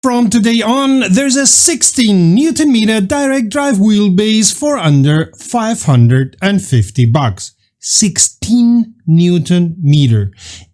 From today on, there's a 16 Nm direct drive wheelbase for under $550. 16 Nm.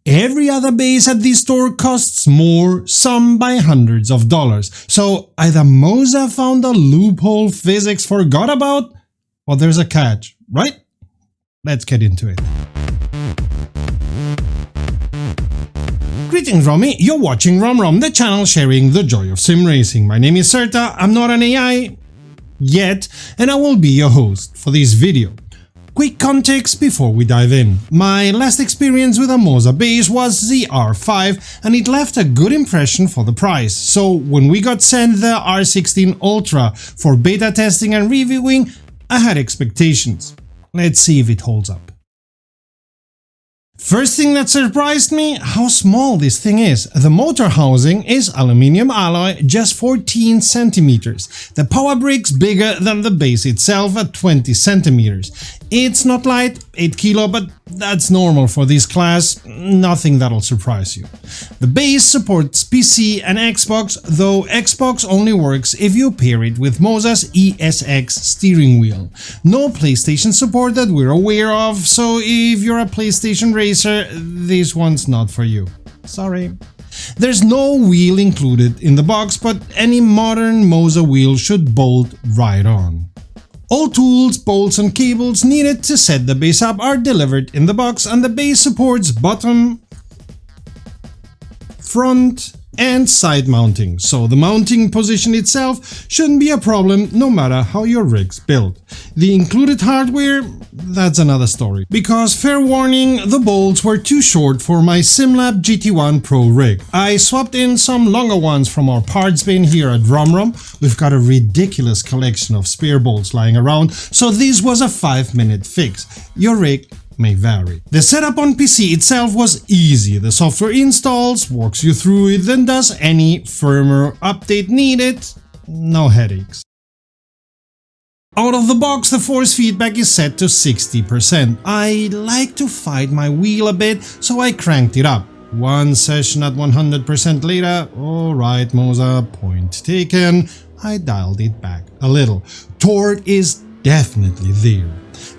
Every other base at this store costs more, some by hundreds of dollars. So either Moza found a loophole physics forgot about, or there's a catch, right? Let's get into it. Greetings Romy, you're watching WromWrom, the channel sharing the joy of sim racing. My name is Serta, I'm not an AI yet, and I will be your host for this video. Quick context before we dive in. My last experience with a Moza base was the R5 and it left a good impression for the price, so when we got sent the R16 Ultra for beta testing and reviewing, I had expectations. Let's see if it holds up. First thing that surprised me, how small this thing is. The motor housing is aluminium alloy, just 14 centimeters. The power brick's bigger than the base itself at 20 centimeters. It's not light, 8 kilo, but that's normal for this class, nothing that'll surprise you. The base supports PC and Xbox, though Xbox only works if you pair it with Moza's ESX steering wheel. No PlayStation support that we're aware of, so if you're a PlayStation racer, this one's not for you. Sorry. There's no wheel included in the box, but any modern Moza wheel should bolt right on. All tools, bolts and cables needed to set the base up are delivered in the box, and the base supports bottom, front and side mounting, so the mounting position itself shouldn't be a problem no matter how your rig's built. The included hardware, that's another story, because fair warning, the bolts were too short for my SimLab GT1 Pro rig. I swapped in some longer ones from our parts bin here at WromWrom. We've got a ridiculous collection of spare bolts lying around, so this was a 5-minute fix. Your rig may vary. The setup on PC itself was easy. The software installs, walks you through it, then does any firmware update needed. No headaches. Out of the box, the force feedback is set to 60%. I like to fight my wheel a bit, so I cranked it up. One session at 100% later, alright Moza, point taken, I dialed it back a little. Torque is definitely there.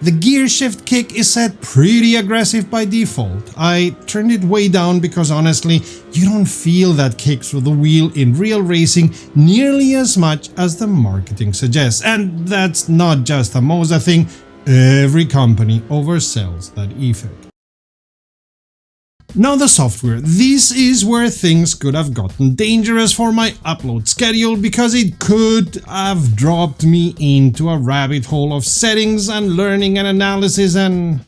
The gear shift kick is set pretty aggressive by default. I turned it way down because honestly, you don't feel that kick through the wheel in real racing nearly as much as the marketing suggests. And that's not just a Moza thing, every company oversells that effect. Now the software. This is where things could have gotten dangerous for my upload schedule because it could have dropped me into a rabbit hole of settings and learning and analysis, and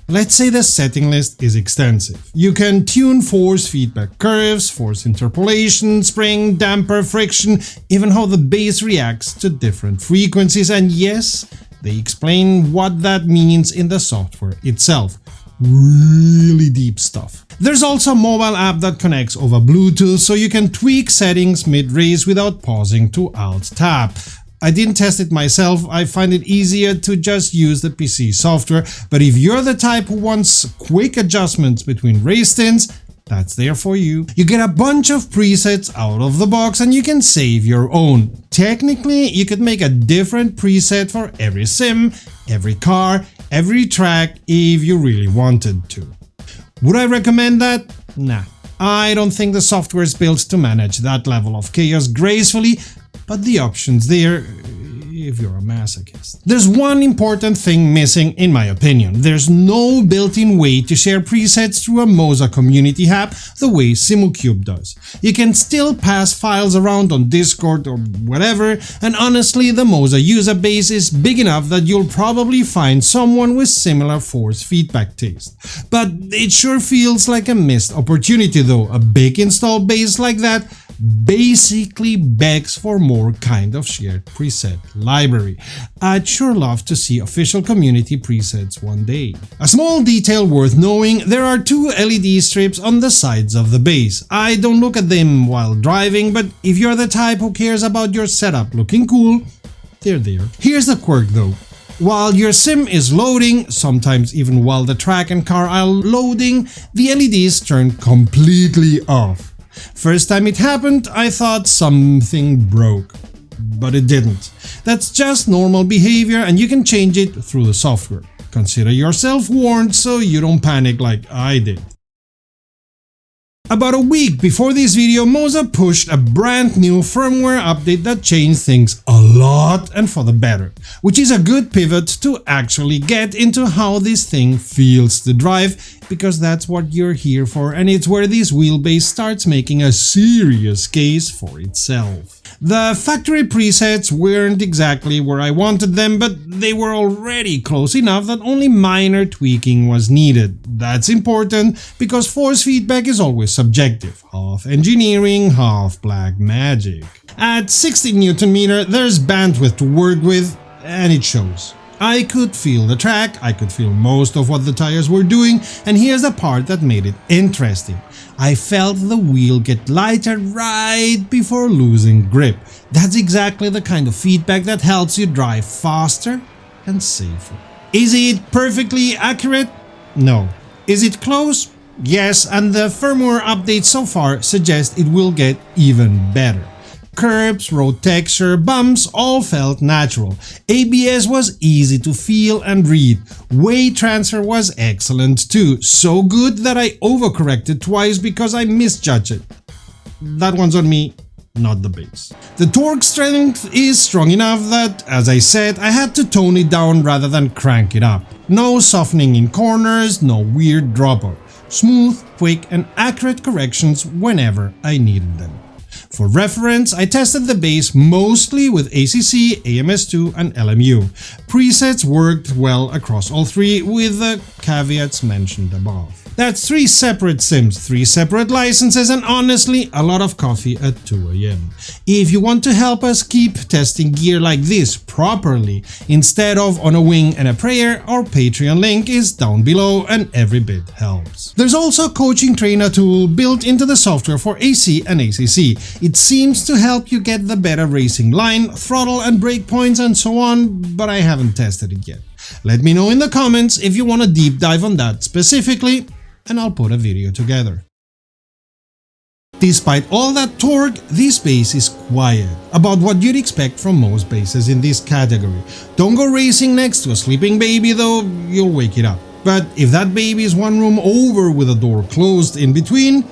let's say the setting list is extensive. You can tune force feedback curves, force interpolation, spring, damper, friction, even how the base reacts to different frequencies, and yes, they explain what that means in the software itself. Really deep stuff. There's also a mobile app that connects over Bluetooth, so you can tweak settings mid-race without pausing to Alt-Tab. I didn't test it myself, I find it easier to just use the PC software, but if you're the type who wants quick adjustments between race stints, that's there for you. You get a bunch of presets out of the box and you can save your own. Technically, you could make a different preset for every sim, every car, every track if you really wanted to. Would I recommend that? Nah. I don't think the software is built to manage that level of chaos gracefully, but the option's there if you're a masochist. There's one important thing missing in my opinion. There's no built-in way to share presets through a Moza community app the way Simucube does. You can still pass files around on Discord or whatever, and honestly the Moza user base is big enough that you'll probably find someone with similar force feedback taste. But it sure feels like a missed opportunity though. A big install base like that basically begs for more kind of shared preset library. I'd sure love to see official community presets one day. A small detail worth knowing, there are two LED strips on the sides of the base. I don't look at them while driving, but if you're the type who cares about your setup looking cool, they're there. Here's the quirk though. While your sim is loading, sometimes even while the track and car are loading, the LEDs turn completely off. First time it happened, I thought something broke, but it didn't. That's just normal behavior and you can change it through the software. Consider yourself warned so you don't panic like I did. About a week before this video, Moza pushed a brand new firmware update that changed things a lot and for the better, which is a good pivot to actually get into how this thing feels to drive, because that's what you're here for and it's where this wheelbase starts making a serious case for itself. The factory presets weren't exactly where I wanted them, but they were already close enough that only minor tweaking was needed. That's important because force feedback is always subjective, half engineering, half black magic. At 60 Nm there's bandwidth to work with, and it shows. I could feel the track, I could feel most of what the tires were doing, and here's the part that made it interesting. I felt the wheel get lighter right before losing grip. That's exactly the kind of feedback that helps you drive faster and safer. Is it perfectly accurate? No. Is it close? Yes, and the firmware updates so far suggest it will get even better. Curbs, road texture, bumps all felt natural. ABS was easy to feel and read. Weight transfer was excellent too, so good that I overcorrected twice because I misjudged it. That one's on me, not the base. The torque strength is strong enough that, as I said, I had to tone it down rather than crank it up. No softening in corners, no weird dropout. Smooth, quick and accurate corrections whenever I needed them. For reference, I tested the base mostly with ACC, AMS2 and LMU. Presets worked well across all three with the caveats mentioned above. That's 3 separate sims, 3 separate licenses and honestly a lot of coffee at 2 AM. If you want to help us keep testing gear like this properly instead of on a wing and a prayer, our Patreon link is down below and every bit helps. There's also a coaching trainer tool built into the software for AC and ACC. It seems to help you get the better racing line, throttle and brake points and so on, but I haven't tested it yet. Let me know in the comments if you want a deep dive on that specifically, and I'll put a video together. Despite all that torque, this base is quiet, about what you'd expect from most bases in this category. Don't go racing next to a sleeping baby though, you'll wake it up. But if that baby is one room over with a door closed in between,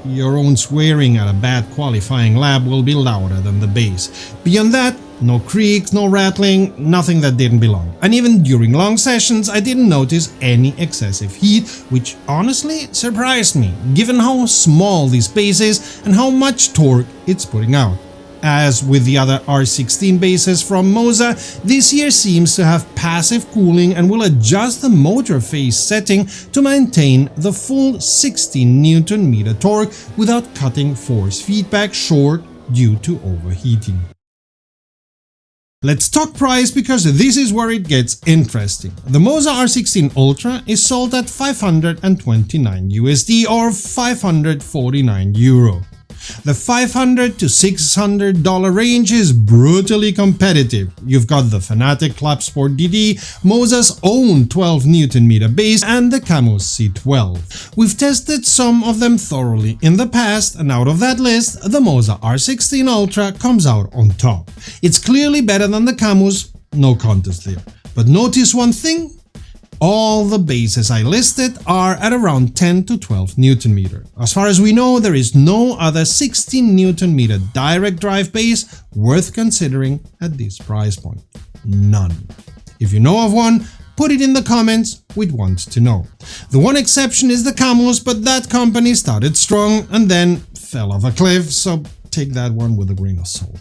your own swearing at a bad qualifying lap will be louder than the bass. Beyond that, no creaks, no rattling, nothing that didn't belong. And even during long sessions I didn't notice any excessive heat, which honestly surprised me, given how small this base is and how much torque it's putting out. As with the other R16 bases from Moza, this here seems to have passive cooling and will adjust the motor phase setting to maintain the full 16 Nm torque without cutting force feedback short due to overheating. Let's talk price because this is where it gets interesting. The Moza R16 Ultra is sold at $529 USD or 549 euro. The $500 to $600 range is brutally competitive. You've got the Fanatec Club Sport DD, Moza's own 12 Nm base and the Camus C12. We've tested some of them thoroughly in the past and out of that list, the Moza R16 Ultra comes out on top. It's clearly better than the Camus, no contest there. But notice one thing? All the bases I listed are at around 10 to 12 Nm. As far as we know, there is no other 16 Nm direct drive base worth considering at this price point. None. If you know of one, put it in the comments, we'd want to know. The one exception is the Camus, but that company started strong and then fell off a cliff, so take that one with a grain of salt.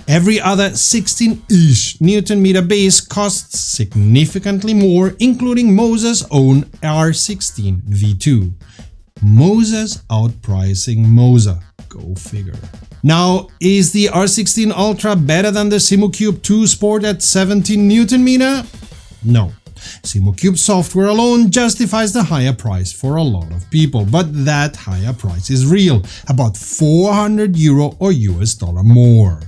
Every other 16-ish Nm base costs significantly more, including Moza's own R16 V2. Moza's outpricing Moza. Go figure. Now, is the R16 Ultra better than the Simucube 2 Sport at 17 Nm? No. Simucube software alone justifies the higher price for a lot of people, but that higher price is real, about 400 euro or US dollar more.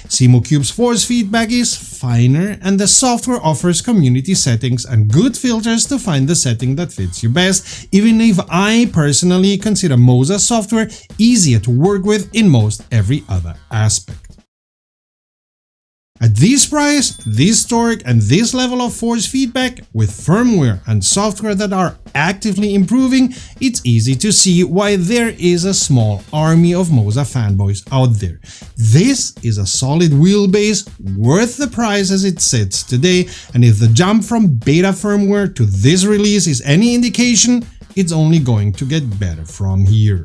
Simucube's force feedback is finer, and the software offers community settings and good filters to find the setting that fits you best, even if I personally consider Moza software easier to work with in most every other aspect. At this price, this torque and this level of force feedback, with firmware and software that are actively improving, it's easy to see why there is a small army of Moza fanboys out there. This is a solid wheelbase, worth the price as it sits today, and if the jump from beta firmware to this release is any indication, it's only going to get better from here.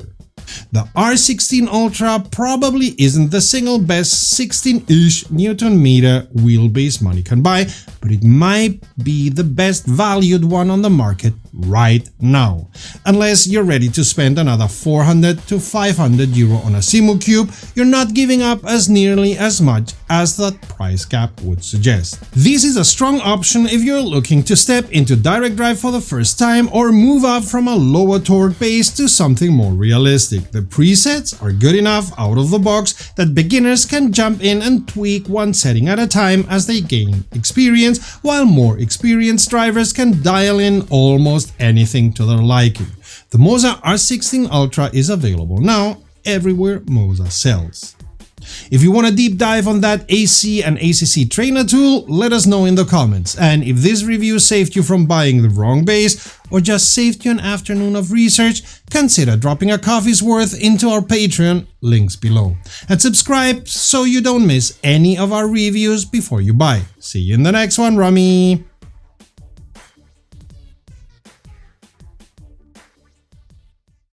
The R16 Ultra probably isn't the single best 16-ish Nm wheelbase money can buy, but it might be the best valued one on the market right now. Unless you're ready to spend another 400 to 500 euro on a Simucube, you're not giving up as nearly as much as that price cap would suggest. This is a strong option if you're looking to step into direct drive for the first time or move up from a lower torque base to something more realistic. The presets are good enough out of the box that beginners can jump in and tweak one setting at a time as they gain experience, while more experienced drivers can dial in almost anything to their liking. The Moza R16 Ultra is available now everywhere Moza sells. If you want a deep dive on that AC and ACC trainer tool, let us know in the comments, and if this review saved you from buying the wrong base or just saved you an afternoon of research, consider dropping a coffee's worth into our Patreon, links below, and subscribe so you don't miss any of our reviews before you buy. See you in the next one, Rummy!